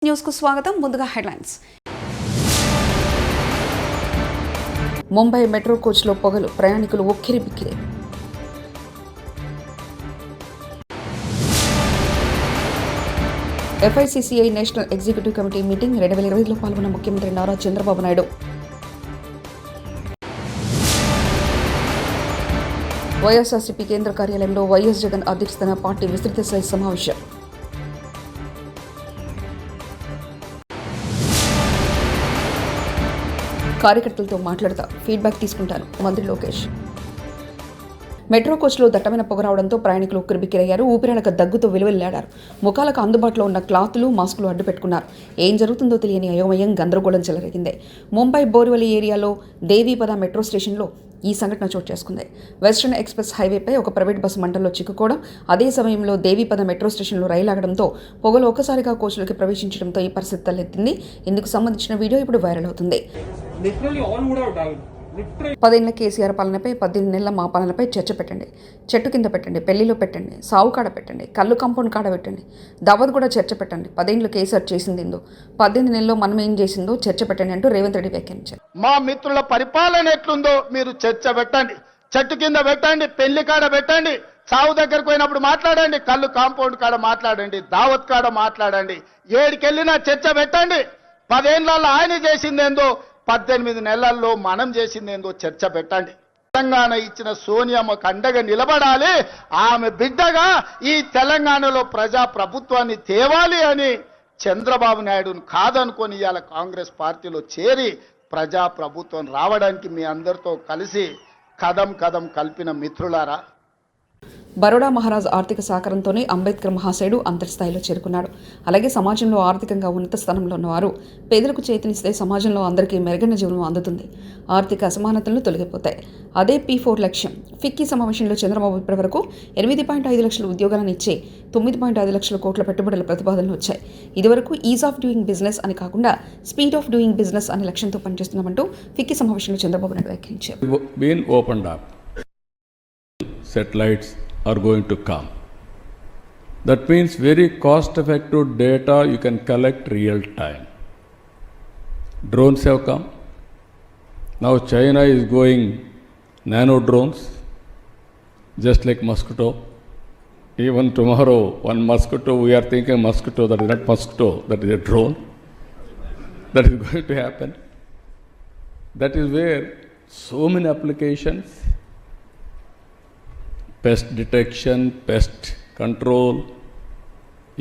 News కు స్వాగతం. ముందుగా హెడ్లైన్స్. ముంబై మెట్రో కోచ్లో పొగలు, ప్రయాణికులు ఉక్కిరిబిక్కిరి. FICCI national executive committee meeting 2020లో పాల్గొన్న ముఖ్యమంత్రి నారా చంద్రబాబు నాయుడు. వైఎస్ఆర్సీపీ కేంద్ర కార్యాలయంలో వైఎస్ జగన్ అధ్యక్షతన పార్టీ విస్తృత స్థాయి సమావేశం. కార్యకర్తలతో మాట్లాడతా, ఫీడ్బ్యాక్ తీసుకుంటాను మంత్రి లోకేష్. మెట్రో కోచ్లో దట్టమైన పొగ రావడంతో ప్రయాణికులు ఉక్కిరిబిక్కిరయ్యారు. ఊపిరాడక దగ్గుతో విలువెల్లాడారు. ముఖాలకు అందుబాటులో ఉన్న క్లాతులు, మాస్కులు అడ్డు పెట్టుకున్నారు. ఏం జరుగుతుందో తెలియని అయోమయం, గందరగోళం చెలరేగింది. ముంబై బోరివలి ఏరియాలో దేవీపద మెట్రో స్టేషన్లో ఈ సంఘటన చోటు చేసుకుంది. వెస్టర్న్ ఎక్స్ప్రెస్ హైవేపై ఒక ప్రైవేట్ బస్సు మంటల్లో చిక్కుకోవడం, అదే సమయంలో దేవీపద మెట్రో స్టేషన్లో రైలు ఆగడంతో పొగలు ఒక్కసారిగా కోచ్లోకి ప్రవేశించడంతో ఈ పరిస్థితి తలెత్తింది. ఇందుకు సంబంధించిన వీడియో ఇప్పుడు వైరల్ అవుతుంది. 10 ఏళ్ల కేసీఆర్ పాలనపై 18 నెలల మా పాలనపై చర్చ పెట్టండి. చెట్టు కింద పెట్టండి, పెళ్లిలో పెట్టండి, సావు కాడ పెట్టండి, కళ్ళు కాంపౌండ్ కాడ పెట్టండి, దావత్ కూడా చర్చ పెట్టండి. 10 ఏళ్లు కేసీఆర్ చేసింది ఏందో, 18 నెలల్లో మనం ఏం చేసిందో చర్చ పెట్టండి అంటూ రేవంత్ రెడ్డి వ్యాఖ్యానించారు. మా మిత్రుల పరిపాలన ఎట్లుందో మీరు చర్చ పెట్టండి. చెట్టు కింద పెట్టండి, పెళ్లి కాడ పెట్టండి, సావు దగ్గరకు పోయినప్పుడు మాట్లాడండి, కళ్ళు కాంపౌండ్ కాడ మాట్లాడండి, దావత్ కాడ మాట్లాడండి, ఏడికెళ్ళినా చర్చ పెట్టండి. 10 ఏళ్లలో ఆయన చేసిందేందో, 18 నెలల్లో మనం చేసిందేందో చర్చ పెట్టండి. తెలంగాణ ఇచ్చిన సోనియమ్మకు అండగా నిలబడాలి. ఆమె బిడ్డగా ఈ తెలంగాణలో ప్రజా ప్రభుత్వాన్ని తేవాలి అని చంద్రబాబు నాయుడును కాదనుకొని ఇవాళ కాంగ్రెస్ పార్టీలో చేరి ప్రజా ప్రభుత్వం రావడానికి మీ అందరితో కలిసి కదం కదం కలిపిన మిత్రులారా, బరోడా మహారాజ్ ఆర్థిక సహకారంతోనే అంబేద్కర్ మహాశయుడు అంతర్స్థాయిలో చేరుకున్నాడు. అలాగే సమాజంలో ఆర్థికంగా ఉన్నత స్థానంలో ఉన్నవారు పేదలకు చేతినిస్తే సమాజంలో అందరికీ మెరుగైన జీవనం అందుతుంది. ఆర్థిక అసమానతలు తొలగిపోతాయి. అదే P4 లక్ష్యం. ఫిక్కీ సమావేశంలో చంద్రబాబు ఇప్పటివరకు 8.5 లక్షల ఉద్యోగాలను ఇచ్చే 9.5 లక్షల కోట్ల పెట్టుబడుల ప్రతిపాదనలు వచ్చాయి. ఇదివరకు ఈజ్ ఆఫ్ డూయింగ్ బిజినెస్ అని కాకుండా స్పీడ్ ఆఫ్ డూయింగ్ బిజినెస్ అనే లక్ష్యంతో పనిచేస్తున్నామంటూ ఫిక్కీ సమావేశంలో చంద్రబాబు నాయుడు వ్యాఖ్యానించారు. Satellites are going to come. That means very cost-effective data you can collect real time. Drones have come. Now China is going nano drones, just like mosquito. Even tomorrow, one mosquito, we are thinking mosquito, that is not mosquito, that is a drone. That is going to happen. That is where so many applications, pest detection, pest control,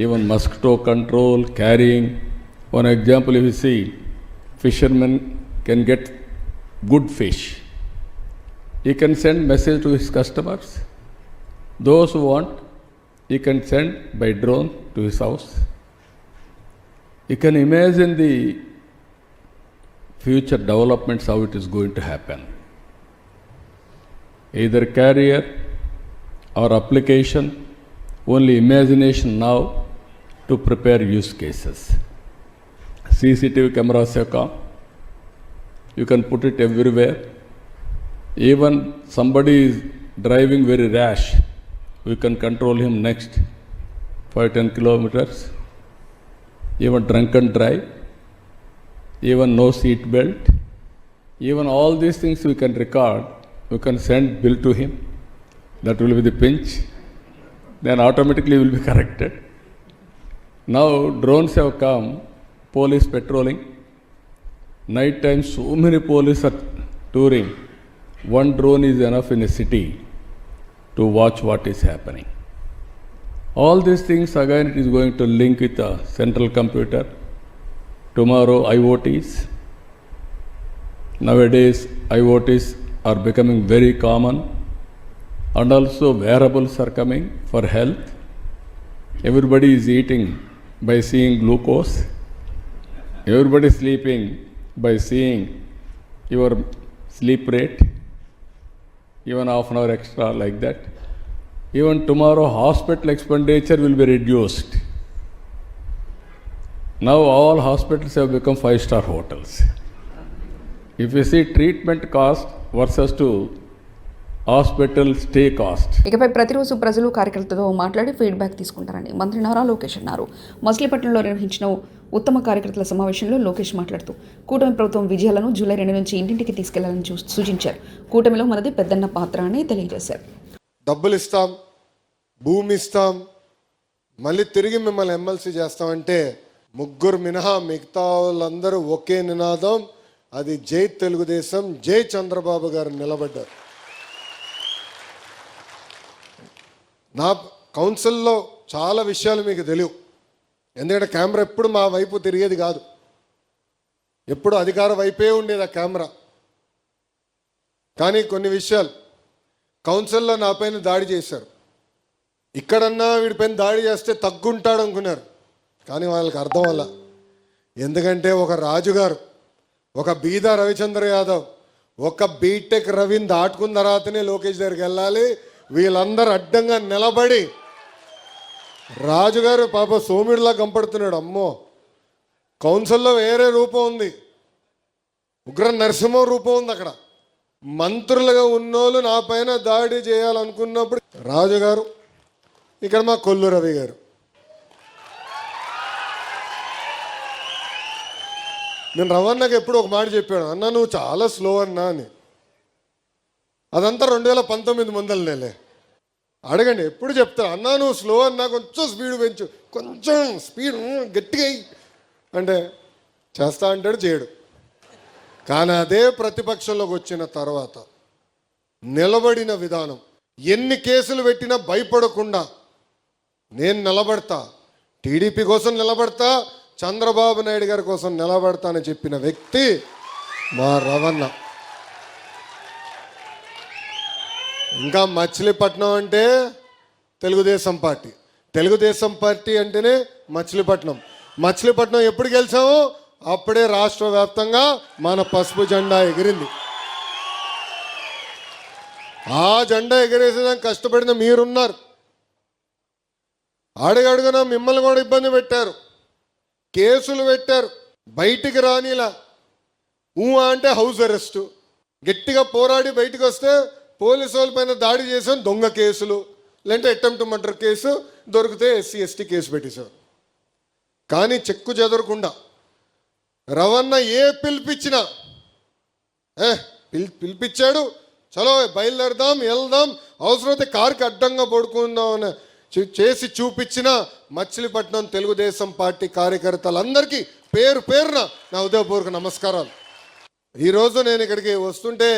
even mosquito control, carrying. One example, if you see, fishermen can get good fish. He can send message to his customers. Those who want, he can send by drone to his house. You can imagine the future developments, how it is going to happen. Either carrier or application, only imagination now to prepare use cases. CCTV cameras have come. You can put it everywhere. Even somebody is driving very rash, we can control him next 5-10 kilometers. Even drunken drive, even no seat belt, even all these things we can record. We can send bill to him. That will be the pinch. Then automatically will be corrected. Now drones have come, police patrolling. Night time so many police are touring. One drone is enough in a city to watch what is happening. All these things again it is going to link with a central computer. Tomorrow IoTs. Nowadays IoTs are becoming very common. And also wearables are coming for health. Everybody is eating by seeing glucose. Everybody is sleeping by seeing your sleep rate. Even half an hour extra like that. Even tomorrow hospital expenditure will be reduced. Now all hospitals have become 5-star hotels. If you see treatment cost versus to hospital stay cost. ఇకపై ప్రతిరోజు ప్రజలు కార్యకర్తలతో మాట్లాడి feedback తీసుకుంటారని మంత్రి నారా లోకేష్ అన్నారు. మచిలీపట్నంలో నిర్వహించిన ఉత్తమ కార్యకర్తల సమావేశంలో లోకేష్ మాట్లాడుతూ కూటమి ప్రభుత్వం విజయాలను జూలై 2 నుంచి ఇంటింటికి తీసుకెళ్లాలని సూచించారు. కూటమిలో మనది పెద్దన్న పాత్ర అని తెలియజేశారు. డబ్బులు ఇస్తాం, భూమి ఇస్తాం, మళ్ళీ తిరిగి మిమ్మల్ని ఎమ్మెల్సీ చేస్తామంటే ముగ్గురు మినహా మిగతా వాళ్ళందరూ ఒకే నినాదం, అది జై తెలుగుదేశం, జై చంద్రబాబు గారు నిలబడ్డారు. నా కౌన్సిల్లో చాలా విషయాలు మీకు తెలియవు, ఎందుకంటే కెమెరా ఎప్పుడు మా వైపు తిరిగేది కాదు, ఎప్పుడు అధికార వైపే ఉండేది ఆ కెమెరా. కానీ కొన్ని విషయాలు కౌన్సిల్లో నా పైన దాడి చేశారు. ఇక్కడన్నా వీడిపైన దాడి చేస్తే తగ్గుంటాడు అనుకున్నారు, కానీ వాళ్ళకి అర్థం వల్ల. ఎందుకంటే ఒక రాజుగారు, ఒక బీదా రవిచంద్ర యాదవ్, ఒక బీటెక్ రవిని దాటుకున్న తర్వాతనే లోకేష్ దగ్గరికి వెళ్ళాలి. వీళ్ళందరూ అడ్డంగా నిలబడి, రాజుగారు పాప సోమిడిలా కంపడుతున్నాడు. అమ్మో, కౌన్సిల్లో వేరే రూపం ఉంది, ఉగ్ర నరసింహ రూపం ఉంది. అక్కడ మంత్రులుగా ఉన్నోళ్ళు నా పైన దాడి చేయాలనుకున్నప్పుడు రాజుగారు, ఇక్కడ మా కొల్లు రవి గారు. నేను రవణకి ఎప్పుడు ఒక మాట చెప్పాను, అన్న నువ్వు చాలా స్లో అన్నా అని. అదంతా 2019 ముందలనేలే. అడగండి, ఎప్పుడు చెప్తారు అన్నా నువ్వు స్లో అన్నా, కొంచెం స్పీడ్ పెంచు, కొంచెం స్పీడ్ గట్టిగా అంటే చేస్తా అంటాడు, చేయడు. కానీ అదే ప్రతిపక్షంలోకి వచ్చిన తర్వాత నిలబడిన విధానం, ఎన్ని కేసులు పెట్టినా భయపడకుండా నేను నిలబడతా, టీడీపీ కోసం నిలబడతా, చంద్రబాబు నాయుడు గారి కోసం నిలబడతానని చెప్పిన వ్యక్తి మా రవణ. ఇంకా మచిలీపట్నం అంటే తెలుగుదేశం పార్టీ, తెలుగుదేశం పార్టీ అంటేనే మచిలీపట్నం. మచిలీపట్నం ఎప్పుడు గెలిచామో అప్పుడే రాష్ట్ర వ్యాప్తంగా మన పసుపు జెండా ఎగిరింది. ఆ జెండా ఎగిరేసేదానికి కష్టపడిన మీరున్నారు. అడుగడుగున మిమ్మల్ని కూడా ఇబ్బంది పెట్టారు, కేసులు పెట్టారు, బయటికి రానిలా. అంటే హౌస్ అరెస్టు, గట్టిగా పోరాడి బయటకు వస్తే పోలీసు వాళ్ళ పైన దాడి చేసాం, దొంగ కేసులు, లేదంటే అటెంప్ట్ మర్డర్ కేసు దొరికితే SC/ST కేసు పెట్టేశారు. కానీ చెక్కు చెదరకుండా రవణ ఏ పిలిపించినా పిలిపించాడు, చలో బయలుదేరదాం, వెళ్దాం, అవసరమైతే కారుకి అడ్డంగా పడుకుందాం అని చేసి చూపించిన మచిలీపట్నం తెలుగుదేశం పార్టీ కార్యకర్తలందరికీ పేరు పేరున నా ఉదయపూర్వక నమస్కారాలు. ఈరోజు నేను ఇక్కడికి వస్తుంటే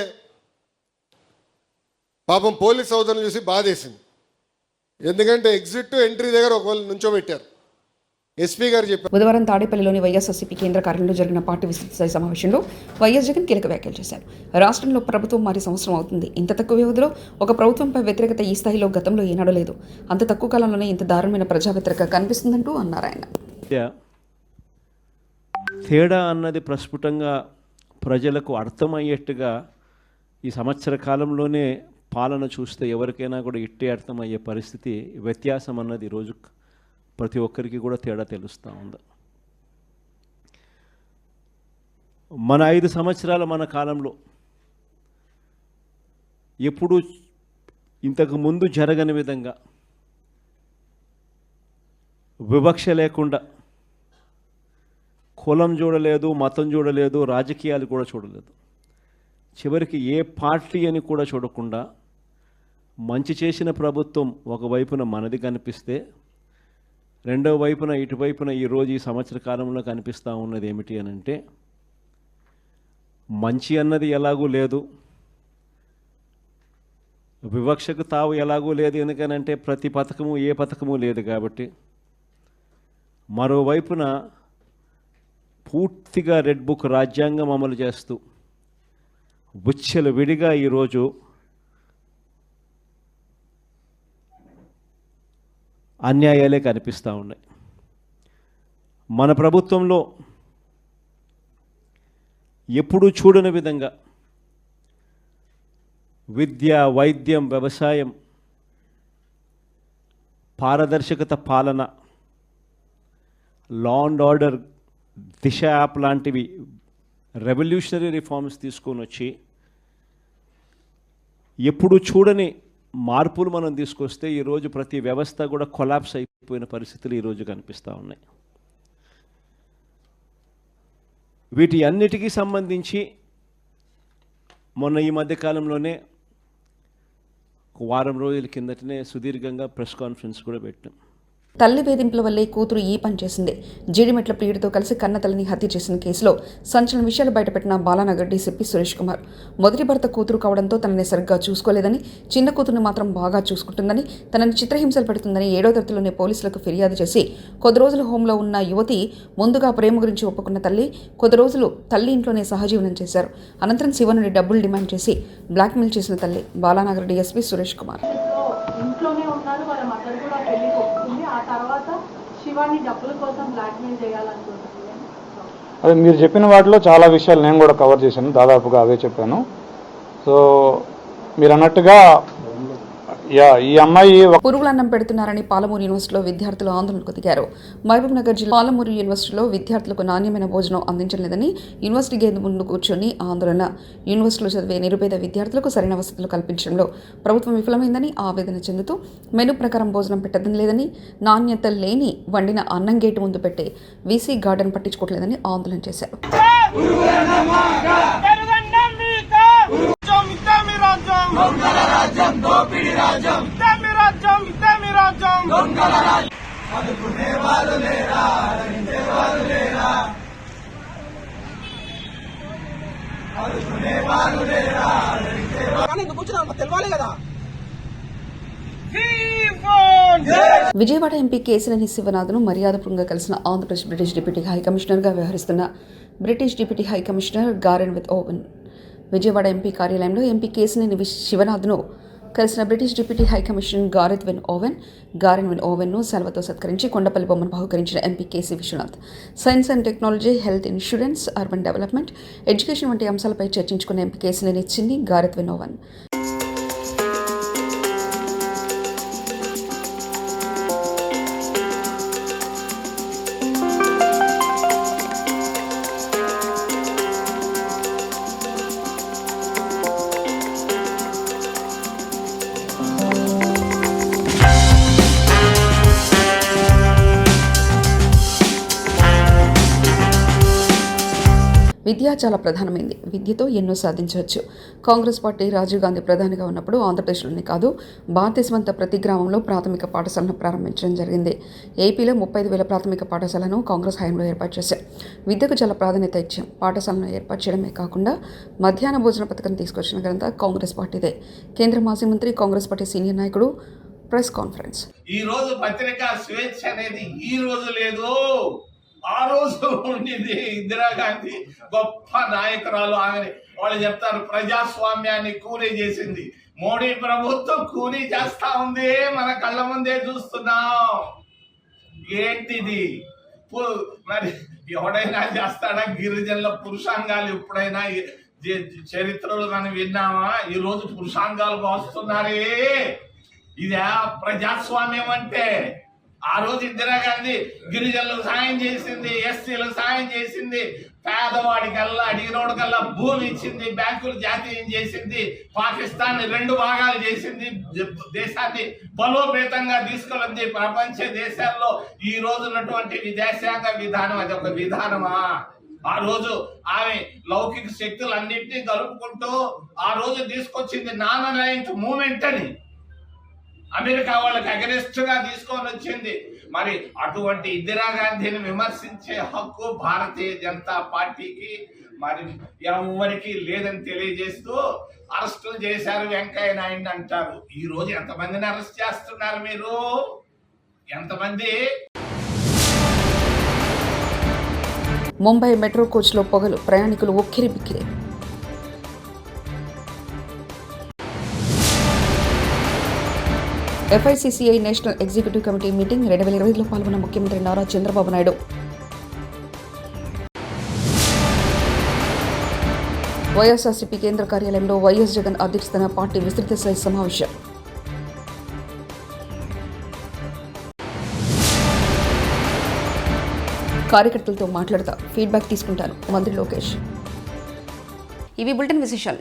పాపం పోలీస్ సోదరులు చూసి బాధేసింది. ఎందుకంటే ఎగ్జిట్ ఎంట్రీ దగ్గర ఒకవేళ నుంచోబెట్టారు. ఎస్పీ గారు చెప్పారు. బుధవారం తాడేపల్లిలోని వైఎస్ఆర్సీపీ కేంద్ర కార్యాలయంలో జరిగిన పార్టీ విస్తృత స్థాయి సమావేశంలో వైఎస్ జగన్ కీలక వ్యాఖ్యలు చేశారు. రాష్ట్రంలో ప్రభుత్వం మారి సంవత్సరం అవుతుంది. ఇంత తక్కువ వ్యవధిలో ఒక ప్రభుత్వంపై వ్యతిరేకత ఈ స్థాయిలో గతంలో ఏనాడూ లేదు. అంత తక్కువ కాలంలోనే ఇంత దారుణమైన ప్రజా వ్యతిరేకత కనిపిస్తుందంటూ అన్నారు ఆయన. తేడా అన్నది ప్రస్ఫుటంగా ప్రజలకు అర్థమయ్యేట్టుగా ఈ సంవత్సర కాలంలోనే పాలన చూస్తే ఎవరికైనా కూడా ఇట్టే అర్థమయ్యే పరిస్థితి, వ్యత్యాసం అన్నది ఈరోజు ప్రతి ఒక్కరికి కూడా తేడా తెలుస్తూ ఉంది. మన 5 సంవత్సరాల మన కాలంలో ఎప్పుడూ ఇంతకు ముందు జరగని విధంగా వివక్ష లేకుండా, కులం చూడలేదు, మతం చూడలేదు, రాజకీయాలు కూడా చూడలేదు, చివరికి ఏ పార్టీ అని కూడా చూడకుండా మంచి చేసిన ప్రభుత్వం ఒకవైపున మనది కనిపిస్తే, రెండో వైపున ఇటువైపున ఈరోజు ఈ సంవత్సర కాలంలో కనిపిస్తూ ఉన్నది ఏమిటి అని అంటే, మంచి అన్నది ఎలాగూ లేదు, వివక్షకు తావు ఎలాగూ లేదు. ఎందుకనంటే ప్రతి పథకము ఏ పథకము లేదు కాబట్టి. మరోవైపున పూర్తిగా రెడ్ బుక్ రాజ్యాంగం అమలు చేస్తూ విచ్చలు విడిగా ఈరోజు అన్యాయాలే కనిపిస్తూ ఉన్నాయి. మన ప్రభుత్వంలో ఎప్పుడూ చూడని విధంగా విద్య, వైద్యం, వ్యవసాయం, పారదర్శకత పాలన, law and order, Disha app లాంటివి రెవల్యూషనరీ రిఫార్మ్స్ తీసుకొని వచ్చి ఎప్పుడు చూడని మార్పులు మనం తీసుకొస్తే ఈరోజు ప్రతి వ్యవస్థ కూడా కొలాప్స్ అయిపోయిన పరిస్థితులు ఈరోజు కనిపిస్తూ ఉన్నాయి. వీటి అన్నిటికీ సంబంధించి మొన్న ఈ మధ్యకాలంలోనే ఒక వారం రోజుల కిందటనే సుదీర్ఘంగా ప్రెస్ కాన్ఫరెన్స్ కూడా పెట్టాం. తల్లి వేధింపుల వల్లే కూతురు ఈ పని చేసింది. జీడిమెట్ల ప్రియుడితో కలిసి కన్న తల్లిని హత్య చేసిన కేసులో సంచలన విషయాలు బయటపెట్టిన బాలానగర్ డీసీపీ సురేష్ కుమార్. మొదటి భర్త కూతురు కావడంతో తనని సరిగ్గా చూసుకోలేదని, చిన్న కూతురుని మాత్రం బాగా చూసుకుంటుందని, తనని చిత్రహింసలు పెడుతుందని 7వ తరగతిలోనే పోలీసులకు ఫిర్యాదు చేసి కొద్ది రోజులు హోంలో ఉన్న యువతి ముందుగా ప్రేమ గురించి ఒప్పుకున్న తల్లి కొద్ది రోజులు తల్లి ఇంట్లోనే సహజీవనం చేశారు. అనంతరం శివ నుండి డబ్బులు డిమాండ్ చేసి బ్లాక్మెయిల్ చేసిన తల్లి బాలానగర్ డీఎస్పీ సురేష్ కుమార్. ఇంట్లోనే ఉన్నారు, వాళ్ళ మదర్ కూడా పెళ్లికి ఒప్పుకుంది. ఆ తర్వాత శివాని డబ్బుల కోసం బ్లాక్మెయిల్ చేయాలనుకుంటుంది. అదే మీరు చెప్పిన వాటిలో చాలా విషయాలు నేను కూడా కవర్ చేశాను, దాదాపుగా అవే చెప్పాను. సో మీరు అన్నట్టుగా ఈ అమ్మాయి పురుగులన్నం పెడుతున్నారని పాలమూరు యూనివర్సిటీలో విద్యార్థులు ఆందోళనకు దిగారు. మహబూబ్ నగర్ జిల్లా పాలమూరు యూనివర్సిటీలో విద్యార్థులకు నాణ్యమైన భోజనం అందించలేదని యూనివర్సిటీ గేట్ ముందు కూర్చొని ఆందోళన. యూనివర్సిటీలో చదివే నిరుపేద విద్యార్థులకు సరైన వసతులు కల్పించడంలో ప్రభుత్వం విఫలమైందని ఆవేదన చెందుతూ మెనూ ప్రకారం భోజనం పెట్టడం లేదని, నాణ్యత లేని వండిన అన్నం గేటు ముందు పెట్టే వీసీ గార్డెన్ పట్టించుకోవట్లేదని ఆందోళన చేశారు. విజయవాడ ఎంపీ కేశినేని శివనాథ్ను మర్యాదపూర్వకంగా కలిసిన ఆంధ్రప్రదేశ్ బ్రిటిష్ డిప్యూటీ హై కమిషనర్గా వ్యవహరిస్తున్న British deputy high commissioner Gareth Wynn Owen. Vijayawada MP కార్యాలయంలో ఎంపీ కేశినేని శివనాథ్ను కలిసిన British deputy high commissioner Gareth Wynn ఓవెన్ను సెలవుతో సత్కరించి కొండపల్లి బొమ్మను బహుకరించిన ఎంపీ కేసీ Vishwanath science and technology, health insurance, urban development, education వంటి అంశాలపై చర్చించుకున్న ఎంపీ కేశినేని చిన్ని గారెన్ విన్ ఓవెన్. విద్య చాలా ప్రధానమైంది. విద్యతో ఎన్నో సాధించవచ్చు. కాంగ్రెస్ పార్టీ రాజీవ్ గాంధీ ప్రధానిగా ఉన్నప్పుడు ఆంధ్రప్రదేశ్లోనే కాదు భారతదేశమంతా ప్రతి గ్రామంలో ప్రాథమిక పాఠశాలను ప్రారంభించడం జరిగింది. ఏపీలో 35,000 ప్రాథమిక పాఠశాలను కాంగ్రెస్ హయాంలో ఏర్పాటు చేశారు. విద్యకు చాలా ప్రాధాన్యత ఇచ్చాం. పాఠశాలను ఏర్పాటు చేయడమే కాకుండా మధ్యాహ్న భోజన పథకం తీసుకొచ్చిన ఘనత కాంగ్రెస్ పార్టీదే. కేంద్ర మాజీ మంత్రి, కాంగ్రెస్ పార్టీ సీనియర్ నాయకుడు ప్రెస్ కాన్ఫరెన్స్. ఈ రోజు పత్రికా స్వేచ్ఛ అనేది ఈ రోజు లేదు, ఆ రోజు ఉండింది. ఇందిరాగాంధీ గొప్ప నాయకురాలు, ఆమె వాళ్ళు చెప్తారు ప్రజాస్వామ్యాన్ని కూలీ చేసింది. మోడీ ప్రభుత్వం కూలీ చేస్తా ఉంది, మన కళ్ళ ముందే చూస్తున్నాం. ఏంటిది? మరి ఎవడైనా చేస్తాడా? గిరిజనుల పురుషాంగాలు ఎప్పుడైనా చరిత్రలో మనం విన్నామా? ఈ రోజు పురుషాంగాలు వస్తున్నారే. ఇదే ప్రజాస్వామ్యం అంటే? ఆ రోజు ఇందిరాగాంధీ గిరిజనులకు సాయం చేసింది, ఎస్సీలకు సాయం చేసింది, పేదవాడికల్లా అడిగినోడికల్లా భూమి ఇచ్చింది, బ్యాంకులు జాతీయం చేసింది, పాకిస్తాన్ 2 భాగాలు చేసింది, దేశాన్ని బలోపేతంగా తీసుకెళ్ళింది. ప్రపంచ దేశాల్లో ఈ రోజు ఉన్నటువంటి విదేశాంగ విధానం అది ఒక విధానమా? ఆ రోజు ఆమె లౌకిక శక్తులన్నింటినీ కలుపుకుంటూ ఆ రోజు తీసుకొచ్చింది నాన్ అలైన్డ్ మూమెంట్ అని. అమెరికా వాళ్ళకి అగెనిస్ట్ గా తీసుకొని వచ్చింది. మరి అటువంటి ఇందిరాగాంధీని విమర్శించే హక్కు భారతీయ జనతా పార్టీకి మరి ఎవరికి లేదని తెలియజేస్తూ అరెస్టులు చేశారు. వెంకయ్య నాయుడు అంటారు. ఈ రోజు ఎంతమందిని అరెస్ట్ చేస్తున్నారు మీరు? ఎంతమంది? ముంబై మెట్రో కోచ్లో పొగలు, ప్రయాణికులు ఉక్కిరిబిక్కిరి. FICCI national executive committee meeting 2020లో పాల్గొన్న ముఖ్యమంత్రి నారా చంద్రబాబు నాయుడు. వైఎస్ఆర్సీపీ కేంద్ర కార్యాలయంలో వైఎస్ జగన్ అధ్యక్షతన పార్టీ విస్తృత స్థాయి సమావేశం. కార్యకర్తలతో మాట్లాడతా, ఫీడ్బ్యాక్ తీసుకుంటాను మంత్రి లోకేష్. ఇవి బులెటిన్ విశేషాలు.